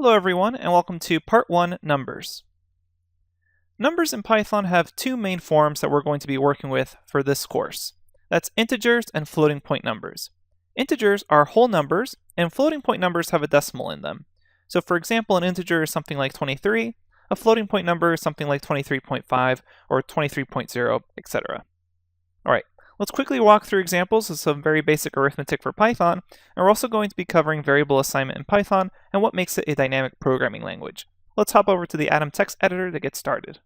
Hello everyone, and welcome to Part 1, Numbers. Numbers in Python have two main forms that we're going to be working with for this course. That's integers and floating point numbers. Integers are whole numbers, and floating point numbers have a decimal in them. So for example, an integer is something like 23, a floating point number is something like 23.5 or 23.0, etc. Alright, let's quickly walk through examples of some very basic arithmetic for Python, and we're also going to be covering variable assignment in Python and what makes it a dynamic programming language. Let's hop over to the Atom text editor to get started.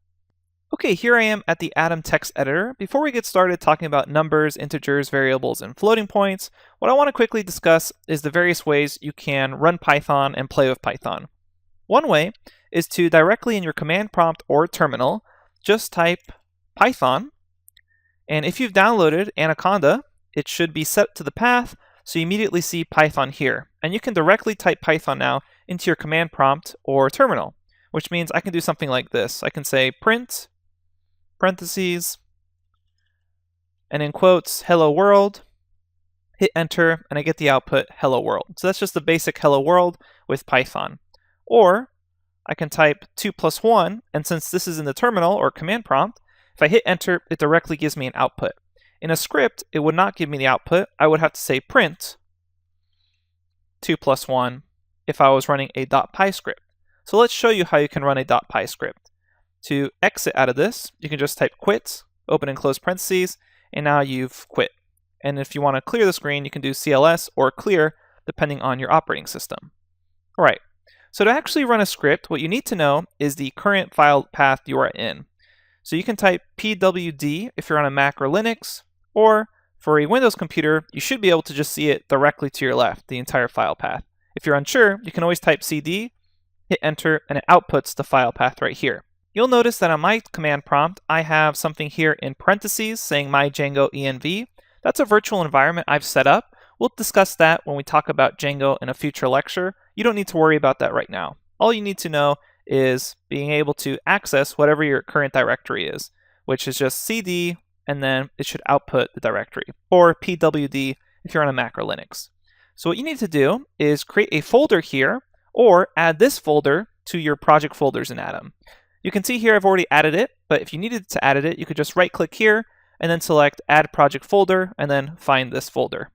Okay, here I am at the Atom text editor. Before we get started talking about numbers, integers, variables, and floating points, what I want to quickly discuss is the various ways you can run Python and play with Python. One way is to directly in your command prompt or terminal, just type Python. And if you've downloaded Anaconda, it should be set to the path, so you immediately see Python here. And you can directly type Python now into your command prompt or terminal, which means I can do something like this. I can say print, parentheses, and in quotes, hello world, hit enter, and I get the output hello world. So that's just the basic hello world with Python. Or I can type 2 plus 1, and since this is in the terminal or command prompt, if I hit enter, it directly gives me an output. In a script, it would not give me the output. I would have to say print 2 plus 1 if I was running a .py script. So let's show you how you can run a .py script. To exit out of this, you can just type quit, open and close parentheses, and now you've quit. And if you want to clear the screen, you can do CLS or clear, depending on your operating system. All right, so to actually run a script, what you need to know is the current file path you are in. So you can type pwd if you're on a Mac or Linux, or for a Windows computer, you should be able to just see it directly to your left, the entire file path. If you're unsure, you can always type cd, hit enter, and it outputs the file path right here. You'll notice that on my command prompt, I have something here in parentheses saying my Django env. That's a virtual environment I've set up. We'll discuss that when we talk about Django in a future lecture. You don't need to worry about that right now. All you need to know is being able to access whatever your current directory is, which is just cd, and then it should output the directory, or pwd if you're on a Mac or Linux. So what you need to do is create a folder here, or add this folder to your project folders in Atom. You can see here I've already added it, but if you needed to add it, you could just right-click here, and then select Add Project Folder, and then find this folder.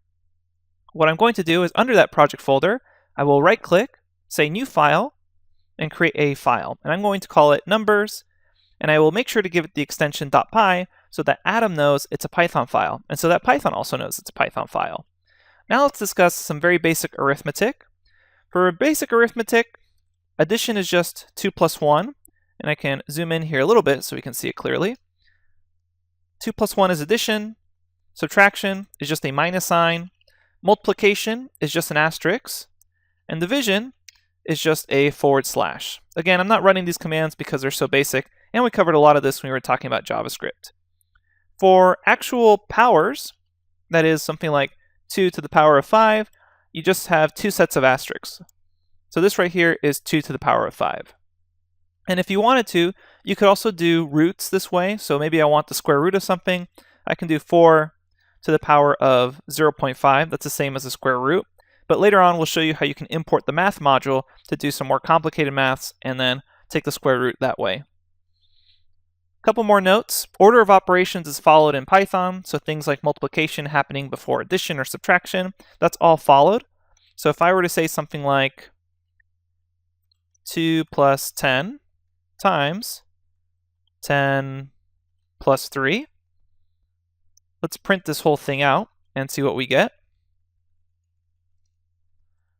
What I'm going to do is under that project folder, I will right-click, say New File, and create a file. And I'm going to call it Numbers, and I will make sure to give it the extension .py so that Atom knows it's a Python file, and so that Python also knows it's a Python file. Now let's discuss some very basic arithmetic. For basic arithmetic, addition is just 2 plus 1, and I can zoom in here a little bit so we can see it clearly. 2 plus 1 is addition, subtraction is just a minus sign, multiplication is just an asterisk, and division is just a /. Again, I'm not running these commands because they're so basic, and we covered a lot of this when we were talking about JavaScript. For actual powers, that is something like 2 to the power of 5, you just have two sets of asterisks. So this right here is 2 to the power of 5. And if you wanted to, you could also do roots this way. So maybe I want the square root of something. I can do 4 to the power of 0.5. That's the same as the square root. But later on, we'll show you how you can import the math module to do some more complicated maths and then take the square root that way. A couple more notes. Order of operations is followed in Python. So things like multiplication happening before addition or subtraction, that's all followed. So if I were to say something like 2 plus 10 times 10 plus 3. Let's print this whole thing out and see what we get.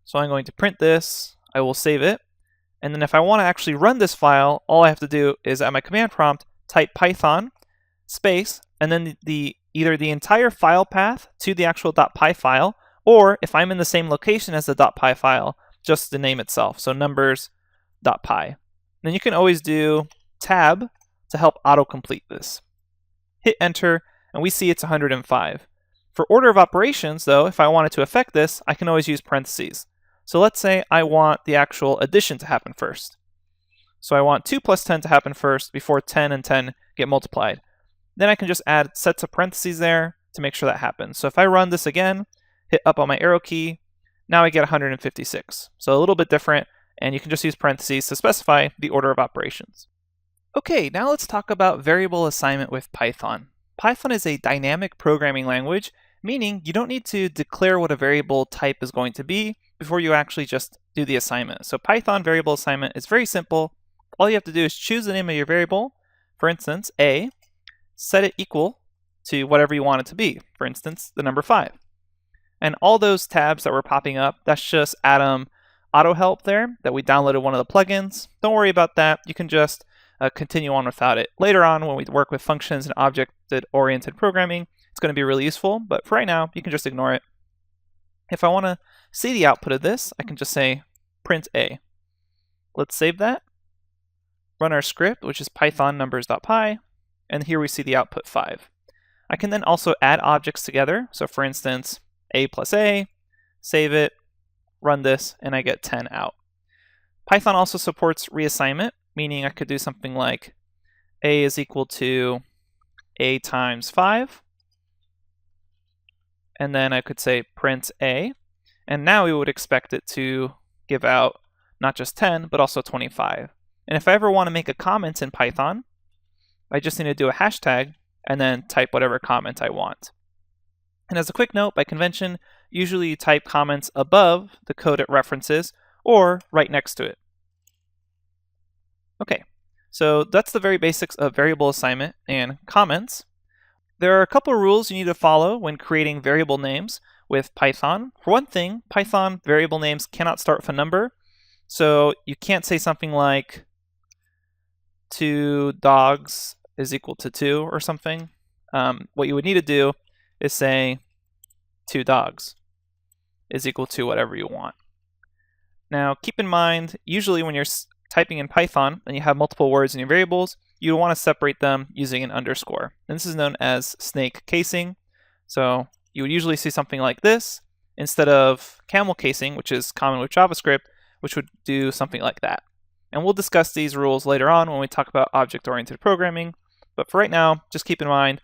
So I'm going to print this, I will save it, and then if I want to actually run this file, all I have to do is at my command prompt, type Python, space, and then either the entire file path to the actual .py file, or if I'm in the same location as the .py file, just the name itself, so numbers.py. Then you can always do tab to help autocomplete this. Hit enter, and we see it's 105. For order of operations, though, if I wanted to affect this, I can always use parentheses. So let's say I want the actual addition to happen first. So I want 2 plus 10 to happen first before 10 and 10 get multiplied. Then I can just add sets of parentheses there to make sure that happens. So if I run this again, hit up on my arrow key, now I get 156. So a little bit different, and you can just use parentheses to specify the order of operations. Okay, now let's talk about variable assignment with Python. Python is a dynamic programming language, meaning you don't need to declare what a variable type is going to be before you actually just do the assignment. So Python variable assignment is very simple. All you have to do is choose the name of your variable, for instance, a, set it equal to whatever you want it to be, for instance, the number 5. And all those tabs that were popping up, that's just Atom AutoHelp there that we downloaded one of the plugins. Don't worry about that. You can just continue on without it. Later on, when we work with functions and object-oriented programming, it's going to be really useful, but for right now, you can just ignore it. If I want to see the output of this, I can just say print a. Let's save that, run our script, which is python numbers.py, and here we see the output 5. I can then also add objects together. So for instance, a plus a, save it, run this, and I get 10 out. Python also supports reassignment, meaning I could do something like a is equal to a times 5, and then I could say print a, and now we would expect it to give out not just 10, but also 25. And if I ever want to make a comment in Python, I just need to do a hashtag and then type whatever comment I want. And as a quick note, by convention, usually you type comments above the code it references or right next to it. Okay, so that's the very basics of variable assignment and comments. There are a couple of rules you need to follow when creating variable names with Python. For one thing, Python variable names cannot start with a number. So you can't say something like 2 dogs is equal to 2 or something. What you would need to do is say 2 dogs is equal to whatever you want. Now keep in mind, usually when you're typing in Python and you have multiple words in your variables, you want to separate them using an underscore. And this is known as snake casing. So you would usually see something like this instead of camel casing, which is common with JavaScript, which would do something like that. And we'll discuss these rules later on when we talk about object-oriented programming. But for right now, just keep in mind,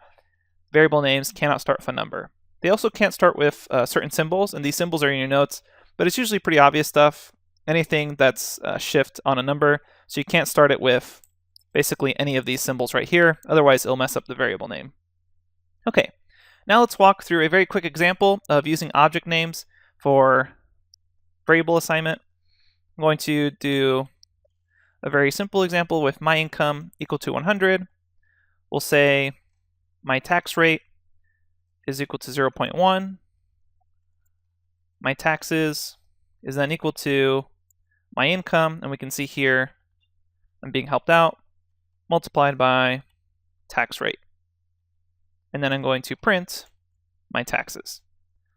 variable names cannot start with a number. They also can't start with certain symbols, and these symbols are in your notes, but it's usually pretty obvious stuff. Anything that's shift on a number, so you can't start it with basically any of these symbols right here, otherwise it'll mess up the variable name. Okay, now let's walk through a very quick example of using object names for variable assignment. I'm going to do a very simple example with my income equal to 100. We'll say my tax rate is equal to 0.1. My taxes is then equal to my income, and we can see here I'm being helped out, multiplied by tax rate. And then I'm going to print my taxes.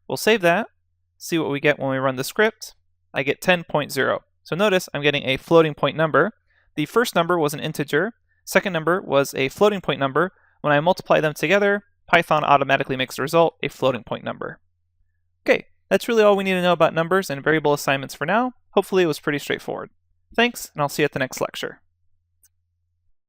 We'll save that, see what we get when we run the script. I get 10.0. So notice I'm getting a floating point number. The first number was an integer, second number was a floating point number. When I multiply them together, Python automatically makes the result a floating point number. Okay, that's really all we need to know about numbers and variable assignments for now. Hopefully it was pretty straightforward. Thanks, and I'll see you at the next lecture.